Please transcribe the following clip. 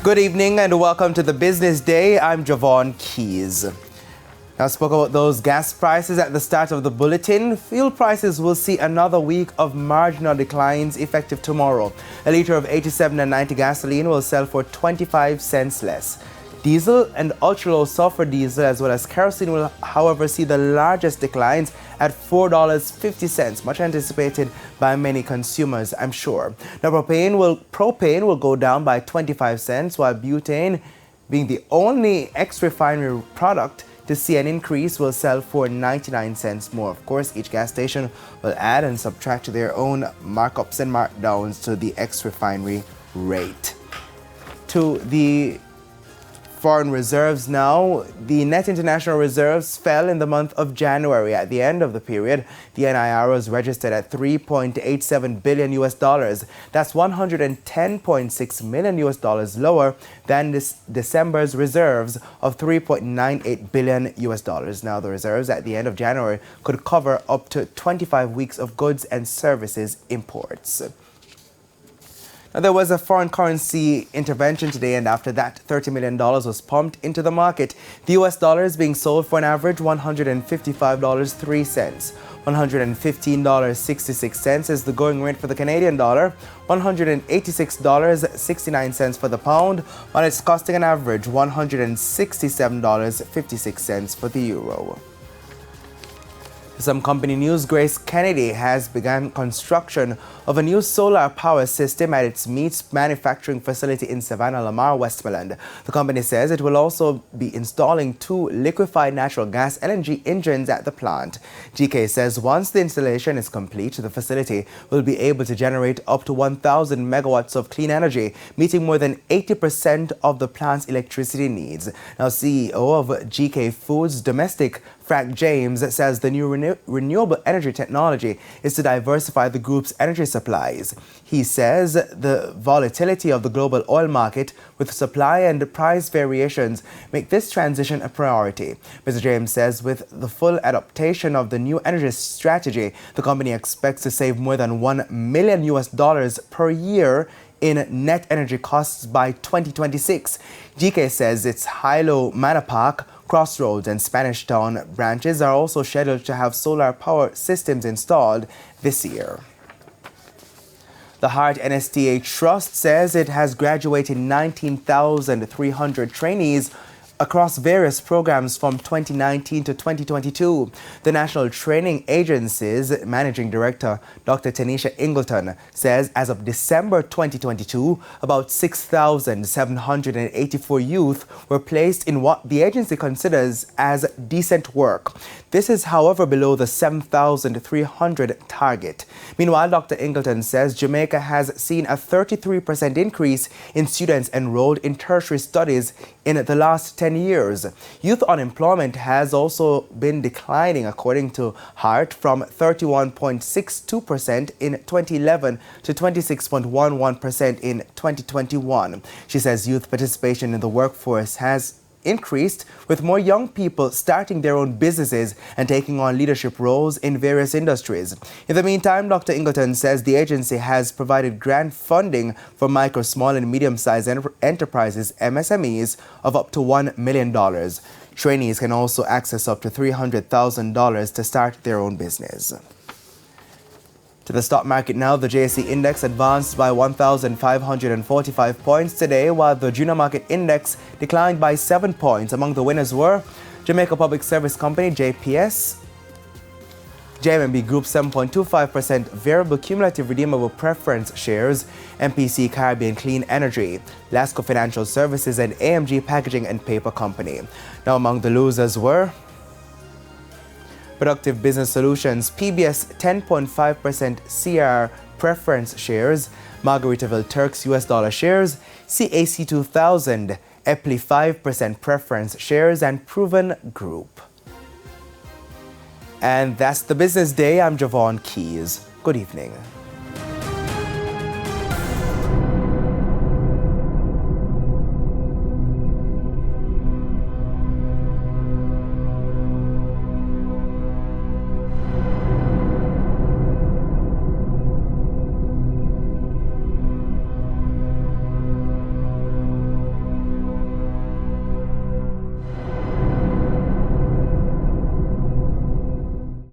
Good evening and welcome to the Business Day. I'm Javon Keys. I spoke about those gas prices at the start of the bulletin. Fuel prices will see another week of marginal declines effective tomorrow. A litre of 87 and 90 gasoline will sell for 25 cents less. Diesel and ultra-low sulfur diesel as well as kerosene will, however, see the largest declines at $4.50, much anticipated by many consumers, I'm sure. Now, propane will go down by 25 cents, while butane, being the only ex-refinery product to see an increase, will sell for 99 cents more. Of course, each gas station will add and subtract their own markups and markdowns to the ex-refinery rate. To the foreign reserves now. The net international reserves fell in the month of January. At the end of the period, the NIR was registered at $3.87 billion. That's $110.6 million lower than this December's reserves of $3.98 billion. Now, the reserves at the end of January could cover up to 25 weeks of goods and services imports. Now, there was a foreign currency intervention today, and after that, $30 million was pumped into the market. The US dollar is being sold for an average $155.03. $115.66 is the going rate for the Canadian dollar, $186.69 for the pound, while it's costing an average $167.56 for the euro. Some company news. Grace Kennedy has begun construction of a new solar power system at its meats manufacturing facility in Savannah, Lamar, Westmoreland. The company says it will also be installing 2 liquefied natural gas LNG engines at the plant. GK says once the installation is complete, the facility will be able to generate up to 1,000 megawatts of clean energy, meeting more than 80% of the plant's electricity needs. Now, CEO of GK Foods Domestic, Frank James, says the new renewable energy technology is to diversify the group's energy supplies. He says the volatility of the global oil market with supply and price variations make this transition a priority. Mr. James says with the full adaptation of the new energy strategy, the company expects to save more than $1 million per year in net energy costs by 2026. GK says its Hilo, Manapak, Crossroads and Spanish Town branches are also scheduled to have solar power systems installed this year. The Hart NSTA Trust says it has graduated 19,300 trainees across various programs from 2019 to 2022. The National Training Agency's Managing Director, Dr. Tanisha Ingleton, says as of December 2022, about 6,784 youth were placed in what the agency considers as decent work. This is, however, below the 7,300 target. Meanwhile, Dr. Ingleton says Jamaica has seen a 33% increase in students enrolled in tertiary studies in the last 10 years. Youth unemployment has also been declining, according to Hart, from 31.62% in 2011 to 26.11% in 2021. She says youth participation in the workforce has increased, with more young people starting their own businesses and taking on leadership roles in various industries. In the meantime, Dr. Ingleton says the agency has provided grant funding for micro, small and medium-sized enterprises, MSMEs, of up to $1 million. Trainees can also access up to $300,000 to start their own business. To the stock market now, the JSE index advanced by 1,545 points today, while the junior market index declined by 7 points. Among the winners were Jamaica Public Service Company, JPS, JMB Group 7.25% variable cumulative redeemable preference shares, MPC Caribbean Clean Energy, Lasco Financial Services and AMG Packaging and Paper Company. Now, among the losers were Productive Business Solutions, PBS 10.5% CR preference shares, Margaritaville Turks US dollar shares, CAC 2000, Epley 5% preference shares, and Proven Group. And that's the Business Day. I'm Javon Keys. Good evening.